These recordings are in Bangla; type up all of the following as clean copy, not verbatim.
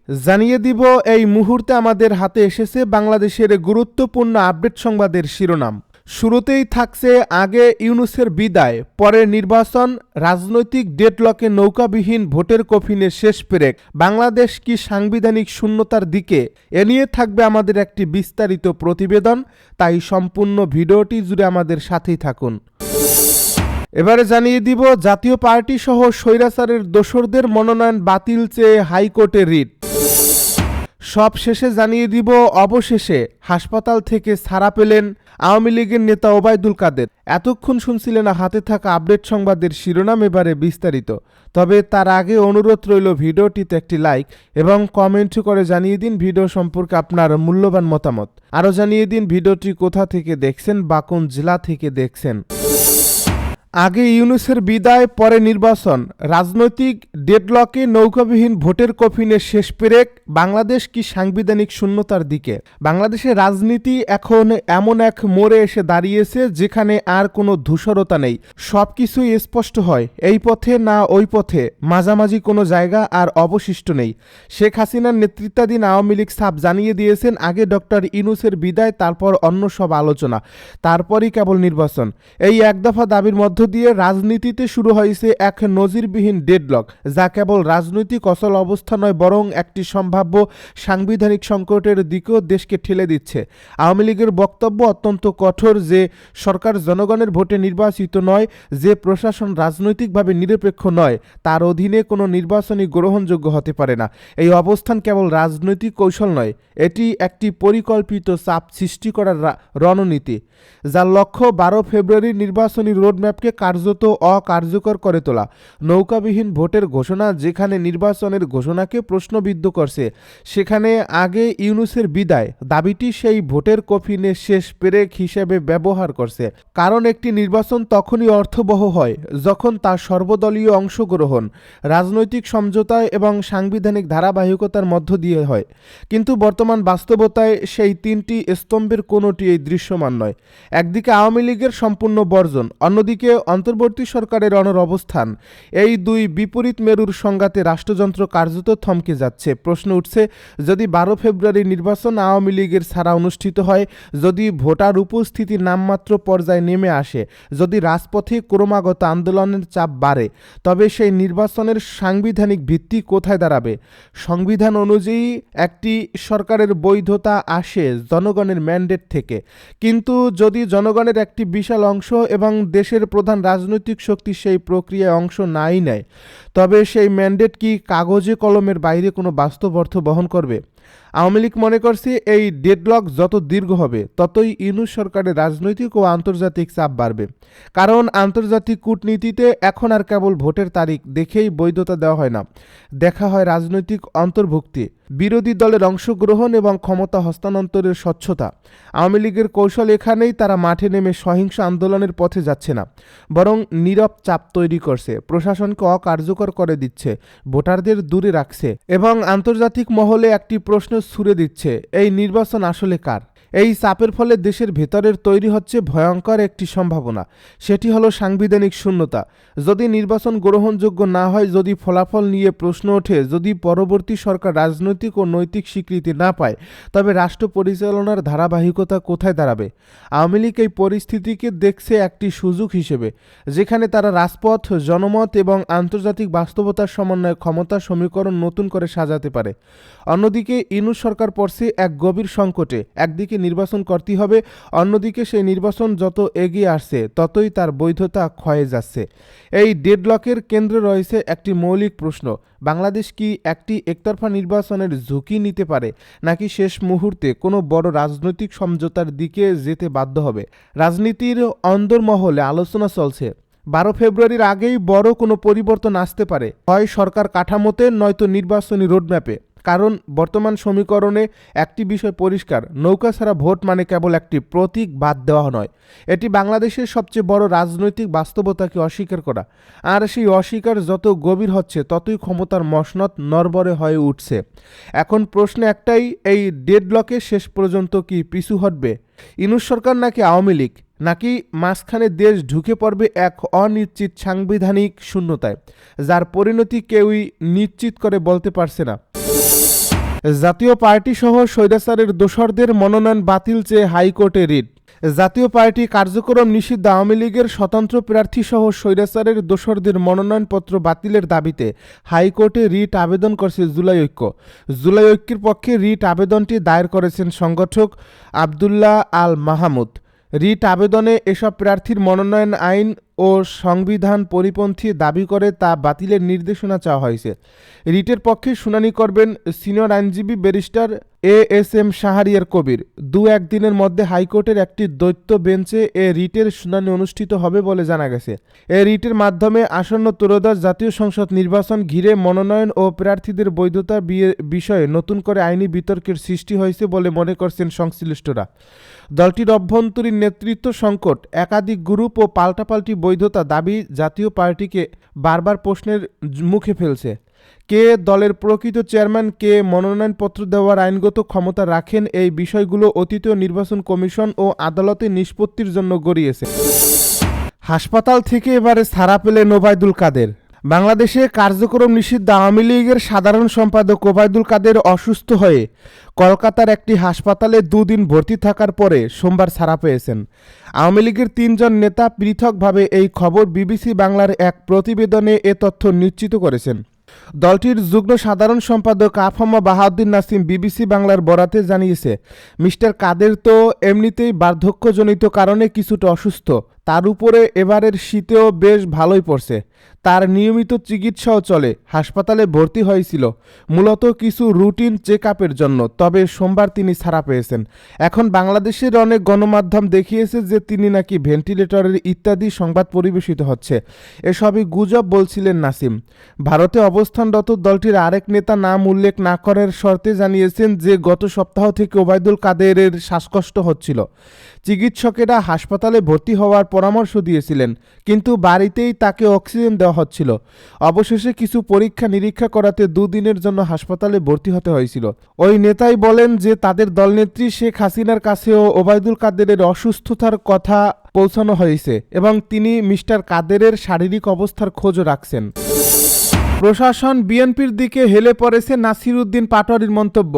জানিয়ে দিব এই মুহূর্তে আমাদের হাতে এসেছে বাংলাদেশের গুরুত্বপূর্ণ আপডেট সংবাদের শিরোনাম। শুরুতেই থাকছে আগে ইউনূসের বিদায়, পরে নির্বাচন, রাজনৈতিক ডেডলকে নৌকাবিহীন ভোটের কফিনে শেষ পেরেক, বাংলাদেশ কি সাংবিধানিক শূন্যতার দিকে? এ নিয়ে থাকবে আমাদের একটি বিস্তারিত প্রতিবেদন, তাই সম্পূর্ণ ভিডিওটি জুড়ে আমাদের সাথেই থাকুন। এবারে জানিয়ে দিব জাতীয় পার্টি সহ স্বৈরাচারের দোসরদের মনোনয়ন বাতিল চেয়ে হাইকোর্টে রিট। সব শেষে জানিয়ে দিব অবশেষে হাসপাতাল থেকে ছাড়া পেলেন আওয়ামী লীগের নেতা ওবায়দুল কাদের। এতক্ষণ শুনছিলেন হাতে থাকা আপডেট সংবাদের শিরোনাম, এবারে বিস্তারিত। তবে তার আগে অনুরোধ রইল ভিডিওটিতে একটি লাইক এবং কমেন্ট করে জানিয়ে দিন ভিডিও সম্পর্কে আপনার মূল্যবান মতামত। আরও জানিয়ে দিন ভিডিওটি কোথা থেকে দেখছেন বা কোন জেলা থেকে দেখছেন। আগে ইউনূসের বিদায়, পরে নির্বাচন, রাজনৈতিক ডেডলকে নৌকাবিহীন ভোটের কফিনে শেষ পেরেক, বাংলাদেশ কি সাংবিধানিক শূন্যতার দিকে? বাংলাদেশের রাজনীতি এখন এমন এক মোড়ে এসে দাঁড়িয়েছে যেখানে আর কোনো ধূসরতা নেই, সবকিছুই স্পষ্ট হয়। এই পথে না ওই পথে, মাঝামাঝি কোনো জায়গা আর অবশিষ্ট নেই। শেখ হাসিনার নেতৃত্বাধীন আওয়ামী লীগ সাফ জানিয়ে দিয়েছেন আগে ডক্টর ইউনূসের বিদায়, তারপর অন্য সব আলোচনা, তারপরই কেবল নির্বাচন। এই একদফা দাবির মধ্য দিয়ে রাজনীতিতে শুরু হয়েছে এক নজিরবিহীন ডেডলক, যা কেবল রাজনৈতিক অচল অবস্থা নয়, বরং একটি সম্ভাব্য সাংবিধানিক সংকটের দিকেও দেশকে ঠেলে দিচ্ছে। আওয়ামী লীগের বক্তব্য অত্যন্ত কঠোর যে সরকার জনগণের ভোটে নির্বাচিত নয়, যে প্রশাসন রাজনৈতিকভাবে নিরপেক্ষ নয়, তার অধীনে কোনো নির্বাচনই গ্রহণযোগ্য হতে পারে না। এই অবস্থান কেবল রাজনৈতিক কৌশল নয়, এটি একটি পরিকল্পিত চাপ সৃষ্টি করার রণনীতি, যার লক্ষ্য 12 ফেব্রুয়ারির নির্বাচনী রোডম্যাপকে কার্যত অকার্যকর করে তোলা। নৌকাবিহীন ভোটের ঘোষণা যেখানে নির্বাচনের ঘোষণাকে প্রশ্নবিদ্ধ করছে, সেখানে আগে ইউনূসের বিদায় দাবিটি সেই ভোটের কফিনে শেষ পেরেক হিসেবে ব্যবহার করছে। কারণ একটি নির্বাচন তখনই অর্থবহ হয় যখন তার সর্বদলীয় অংশগ্রহণ, রাজনৈতিক সমঝোতা এবং সাংবিধানিক ধারাবাহিকতার মধ্য দিয়ে হয়। কিন্তু বর্তমান বাস্তবতায় সেই তিনটি স্তম্ভের কোনোটি এই দৃশ্যমান নয়। একদিকে আওয়ামী লীগের সম্পূর্ণ বর্জন, অন্যদিকে অন্তর্বর্তী সরকারের অনর অবস্থান। এই দুই বিপরীত মেরুর সংঘাতে রাষ্ট্রযন্ত্র কার্যত থমকে যাচ্ছে। প্রশ্ন উঠছে, যদি 12 ফেব্রুয়ারি নির্বাচন আওয়ামী লীগের ছাড়া অনুষ্ঠিত হয়, যদি ভোটার উপস্থিতি নামমাত্র পর্যায়ে নেমে আসে, যদি রাজপথে ক্রমাগত আন্দোলনের চাপ বাড়ে, তবে সেই নির্বাচনের সাংবিধানিক ভিত্তি কোথায় দাঁড়াবে? সংবিধান অনুযায়ী একটি সরকারের বৈধতা আসে জনগণের ম্যান্ডেট থেকে, কিন্তু যদি জনগণের একটি বিশাল অংশ এবং দেশের প্রধান রাজনৈতিক শক্তি সেই প্রক্রিয়ায় অংশ নাই নেয়, তবে সেই ম্যান্ডেট কি কাগজে কলমের বাইরে কোনো বাস্তব অর্থ বহন করবে? আওয়ামী লীগ মনে করছে এই ডেডলক যত দীর্ঘ হবে, ততই ইউনূস সরকারের রাজনৈতিক ও আন্তর্জাতিক চাপ বাড়বে। কারণ আন্তর্জাতিক কূটনীতিতে এখন আর কেবল ভোটের তারিখ দেখেই বৈধতা দেওয়া হয় না, দেখা হয় রাজনৈতিক অন্তর্ভুক্তি, বিরোধী দলের অংশগ্রহণ এবং ক্ষমতা হস্তান্তরের স্বচ্ছতা। আওয়ামী লীগের কৌশল এখানেই, তারা মাঠে নেমে সহিংস আন্দোলনের পথে যাচ্ছে না, বরং নীরব চাপ তৈরি করছে, প্রশাসনকে অকার্যকর করে দিচ্ছে, ভোটারদের দূরে রাখছে এবং আন্তর্জাতিক মহলে একটি প্রশ্ন ছুড়ে দিচ্ছে, এই নির্বাচন আসলে কার? এই চাপের ফলে দেশের ভেতরের তৈরি হচ্ছে ভয়ঙ্কর একটি সম্ভাবনা, সেটি হলো সাংবিধানিক শূন্যতা। যদি নির্বাচন গ্রহণযোগ্য না হয়, যদি ফলাফল নিয়ে প্রশ্ন ওঠে, যদি পরবর্তী সরকার রাজনৈতিক ও নৈতিক স্বীকৃতি না পায়, তবে রাষ্ট্র পরিচালনার ধারাবাহিকতা কোথায় দাঁড়াবে? আওয়ামী লীগ এই পরিস্থিতিকে দেখছে একটি সুযোগ হিসেবে, যেখানে তারা রাজপথ, জনমত এবং আন্তর্জাতিক বাস্তবতার সমন্বয়ে ক্ষমতার সমীকরণ নতুন করে সাজাতে পারে। অন্যদিকে ইউনূস সরকার পড়ছে এক গভীর সংকটে, একদিকে নির্বাচন করতে হবে, অন্যদিকে সেই নির্বাচন যত এগিয়ে আসছে ততই তার বৈধতা ক্ষয়ে যাচ্ছে। এই ডেডলকের কেন্দ্রে রয়েছে একটি মৌলিক প্রশ্ন, বাংলাদেশ কি একটি একতরফা নির্বাচনের ঝুঁকি নিতে পারে, নাকি শেষ মুহূর্তে কোনো বড় রাজনৈতিক সমঝোতার দিকে যেতে বাধ্য হবে? রাজনীতির অন্দরমহলে আলোচনা চলছে 12 ফেব্রুয়ারির আগেই বড় কোনো পরিবর্তন আসতে পারে, হয় সরকার কাঠামোতে, নয়তো নির্বাচনী রোডম্যাপে। কারণ বর্তমান সমীকরণে একটি বিষয় পরিষ্কার, নৌকা ছাড়া ভোট মানে কেবল একটি প্রতীক বাদ দেওয়া নয়, এটি বাংলাদেশের সবচেয়ে বড় রাজনৈতিক বাস্তবতাকে অস্বীকার করা। আর সেই অস্বীকার যত গভীর হচ্ছে, ততই ক্ষমতার মসনদ নড়বড়ে হয়ে উঠছে। এখন প্রশ্ন একটাই, এই ডেডলকে শেষ পর্যন্ত কি পিছু হটবে ইউনূস সরকার, নাকি আওয়ামী লীগ, নাকি মাঝখানে দেশ ঢুকে পড়বে এক অনিশ্চিত সাংবিধানিক শূন্যতায়, যার পরিণতি কেউই নিশ্চিত করে বলতে পারছে না? জাতীয় পার্টি সহ স্বৈরাচারের দোসরদের মনোনয়ন বাতিল চেয়ে হাইকোর্টে রিট। জাতীয় পার্টি কার্যক্রম নিষিদ্ধ আওয়ামী লীগের স্বতন্ত্র প্রার্থী সহ স্বৈরাচারের দোসরদের মনোনয়নপত্র বাতিলের দাবিতে হাইকোর্টে রিট আবেদন করেছে জুলাই ঐক্য। জুলাই ঐক্যের পক্ষে রিট আবেদনটি দায়ের করেছেন সংগঠক আবদুল্লাহ আল মাহমুদ। রিট আবেদনে এসব প্রার্থীর মনোনয়ন আইন ও সংবিধান পরিপন্থী দাবি করে তা বাতিলের নির্দেশনা চাওয়া হয়েছে। রিটের পক্ষে শুনানি করবেন সিনিয়র আইনজীবী ব্যারিস্টার এএসএম শাহরিয়ার কবির। এক দিনের মধ্যে হাইকোর্টের একটি দ্বৈত বেঞ্চে এ রিটের শুনানি অনুষ্ঠিত হবে বলে জানা গেছে। এ রিটের মাধ্যমে আসন্ন ত্রয়োদশ জাতীয় সংসদ নির্বাচন ঘিরে মনোনয়ন ও প্রার্থীদের বৈধতা বিষয়ে নতুন করে আইনি বিতর্কের সৃষ্টি হয়েছে বলে মনে করছেন সংশ্লিষ্টরা। দলটির অভ্যন্তরীণ নেতৃত্ব সংকট, একাধিক গ্রুপ ও পাল্টাপাল্টি বৈধতা দাবি জাতীয় পার্টিকে বারবার প্রশ্নের মুখে ফেলছে। কে দলের প্রকৃত চেয়ারম্যান, কে মনোনয়নপত্র দেওয়ার আইনগত ক্ষমতা রাখেন, এই বিষয়গুলো অতীতীয় নির্বাচন কমিশন ও আদালতে নিষ্পত্তির জন্য গড়িয়েছে। হাসপাতাল থেকে এবারে ছাড়া পেলেন ওবায়দুল কাদের। বাংলাদেশে কার্যক্রম নিষিদ্ধ আওয়ামী লীগের সাধারণ সম্পাদক ওবায়দুল কাদের অসুস্থ হয়ে কলকাতার একটি হাসপাতালে দুদিন ভর্তি থাকার পরে সোমবার ছাড়া পেয়েছেন। আওয়ামী লীগের ৩ জন নেতা পৃথকভাবে এই খবর বিবিসি বাংলার এক প্রতিবেদনে এ তথ্য নিশ্চিত করেছেন। দলটির যুগ্ম সাধারণ সম্পাদক আফম বাহাউদ্দিন নাসিম বিবিসি বাংলার বরাতে জানিয়েছে, মিস্টার কাদের তো এমনিতেই বার্ধক্যজনিত কারণে কিছুটা অসুস্থ, তার উপরে এবারের শীতেও বেশ ভালোই পড়ছে। তার নিয়মিত চিকিৎসাও চলে। হাসপাতালে ভর্তি হয়েছিল মূলত কিছু রুটিন চেক আপের জন্য, তবে সোমবার তিনি ছাড়া পেয়েছেন। এখন বাংলাদেশের অনেক গণমাধ্যম দেখিয়েছে যে তিনি নাকি ভেন্টিলেটরের ইত্যাদি সংবাদ পরিবেশিত হচ্ছে। এসবই গুজব বলছিলেন নাসিম। ভারতে অবস্থানরত দলটির আরেক নেতা নাম উল্লেখ না করার শর্তে জানিয়েছেন যে গত সপ্তাহ থেকে ওবায়দুল কাদেরের শ্বাসকষ্ট হচ্ছিল। চিকিৎসকেরা হাসপাতালে ভর্তি হওয়ার পরামর্শ দিয়েছিলেন, কিন্তু বাড়িতেই তাকে অক্সিজেন দেওয়া হচ্ছিল। অবশেষে কিছু পরীক্ষা নিরীক্ষা করাতে 2 দিনের জন্য হাসপাতালে ভর্তি হতে হয়েছিল। ওই নেতাই বলেন যে তাদের দলনেত্রী শেখ হাসিনার কাছেও ওবায়দুল কাদেরের অসুস্থতার কথা পৌঁছানো হয়েছে এবং তিনি মিস্টার কাদেরের শারীরিক অবস্থার খোঁজও রাখছেন। প্রশাসন বিএনপির দিকে হেলে পড়েছে নাসির উদ্দিন পাটোয়ারির মন্তব্য।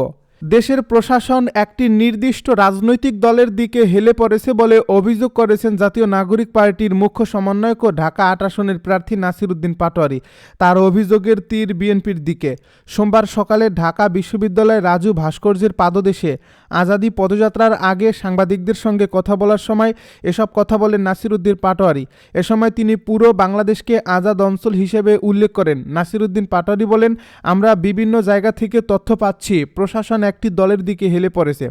দেশের প্রশাসন একটি নির্দিষ্ট রাজনৈতিক দলের দিকে হেলে পড়েছে বলে অভিযোগ করেছেন জাতীয় নাগরিক পার্টির মুখ্য সমন্বয়ক ও ঢাকা 8 আসনের প্রার্থী নাসির উদ্দিন পাটোয়ারি। তার অভিযোগের তীর বিএনপির দিকে। সোমবার সকালে ঢাকা বিশ্ববিদ্যালয়ের রাজু ভাস্কর্যের পাদদেশে আজাদি পদযাত্রার আগে সাংবাদিকদের সঙ্গে কথা বলার সময় এসব কথা বলেন নাসির উদ্দিন পাটোয়ারি। এ সময় তিনি পুরো বাংলাদেশকে আজাদ অঞ্চল হিসেবে উল্লেখ করেন। নাসির উদ্দিন পাটোয়ারি বলেন, আমরা বিভিন্ন জায়গা থেকে তথ্য পাচ্ছি প্রশাসন একটি দলের দিকে হেলে পড়েছে,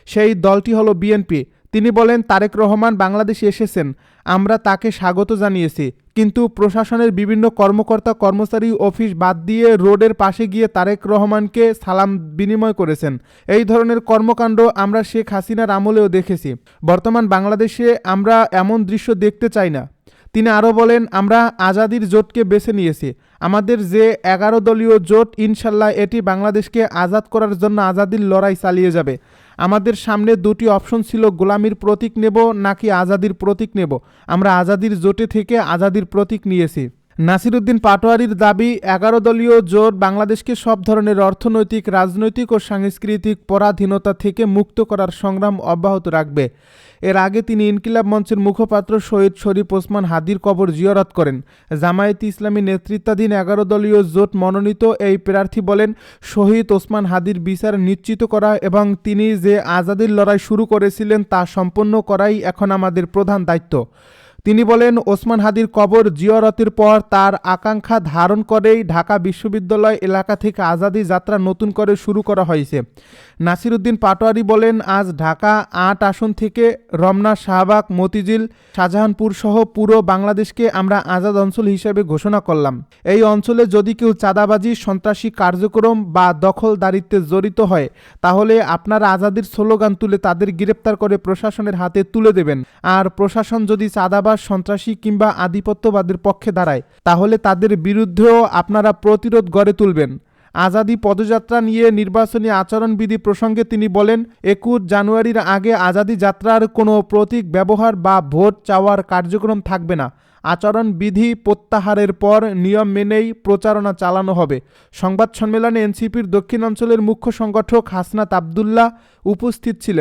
সেই দলটি হলো বিএনপি। তিনি বলেন, তারেক রহমান বাংলাদেশে এসেছেন, আমরা তাকে স্বাগত জানিয়েছি, কিন্তু প্রশাসনের বিভিন্ন কর্মকর্তা কর্মচারী অফিস বাদ দিয়ে রোডের পাশে গিয়ে তারেক রহমানকে সালাম বিনিময় করেছেন। এই ধরনের কর্মকাণ্ড আমরা শেখ হাসিনার আমলেও দেখেছি। বর্তমান বাংলাদেশে আমরা এমন দৃশ্য দেখতে চাই না। তিনি আরও বলেন, আমরা আজাদির জোটকে বেছে নিয়েছি। আমাদের যে 11 দলীয় জোট, ইনশাল্লাহ এটি বাংলাদেশকে আজাদ করার জন্য আজাদির লড়াই চালিয়ে যাবে। আমাদের সামনে 2টি অপশন ছিল, গোলামির প্রতীক নেব নাকি আজাদির প্রতীক নেব। আমরা আজাদির জোটে থেকে আজাদির প্রতীক নিয়েছি। নাসির উদ্দিন পাটোয়ারির দাবি, 11 দলীয় জোট বাংলাদেশকে সব ধরনের অর্থনৈতিক, রাজনৈতিক ও সাংস্কৃতিক পরাধীনতা থেকে মুক্ত করার সংগ্রাম অব্যাহত রাখবে। এর আগে তিনি ইনকিলাব মঞ্চের মুখপাত্র শহীদ শরীফ ওসমান হাদির কবর জিয়ারত করেন। জামায়াতে ইসলামী নেতৃত্বাধীন 11 দলীয় জোট মনোনীত এই প্রার্থী বলেন, শহীদ ওসমান হাদির বিচার নিশ্চিত করা এবং তিনি যে আজাদির লড়াই শুরু করেছিলেন তা সম্পন্ন করাই এখন আমাদের প্রধান দায়িত্ব। তিনি বলেন, ওসমান হাদির কবর জিয়ারতের পর তার আকাঙ্ক্ষা ধারণ করেই ঢাকা বিশ্ববিদ্যালয় এলাকা থেকে আজাদি যাত্রা নতুন করে শুরু করা হয়েছে। নাসির উদ্দিন পাটোয়ারি বলেন, আজ ঢাকা 8 আসন থেকে রমনা, শাহবাগ, মতিঝিল, শাহজাহানপুর সহ পুরো বাংলাদেশকে আমরা আজাদ অঞ্চল হিসেবে ঘোষণা করলাম। এই অঞ্চলে যদি কেউ চাঁদাবাজি, সন্ত্রাসী কার্যক্রম বা দখলদারিত্বে জড়িত হয়, তাহলে আপনারা আজাদির স্লোগান তুলে তাদের গ্রেপ্তার করে প্রশাসনের হাতে তুলে দেবেন। আর প্রশাসন যদি চাঁদাবাজ, সন্ত্রাসী কিংবা আধিপত্যবাদের পক্ষে দাঁড়ায়, তাহলে তাদের বিরুদ্ধেও আপনারা প্রতিরোধ গড়ে তুলবেন। আজাদী পদযাত্রা নিয়ে নির্বাচনী আচরণবিধি প্রসঙ্গে তিনি বলেন, 21 জানুয়ারির আগে আজাদী যাত্রার কোনো প্রতীক ব্যবহার বা ভোট চাওয়ার কার্যক্রম থাকবে না। আচরণবিধি প্রত্যাহারের পর নিয়ম মেনেই প্রচারণা চালানো হবে। সংবাদ সম্মেলনে এনসিপির দক্ষিণাঞ্চলের মুখ্য সংগঠক হাসনাত আবদুল্লাহ উপস্থিত ছিলেন।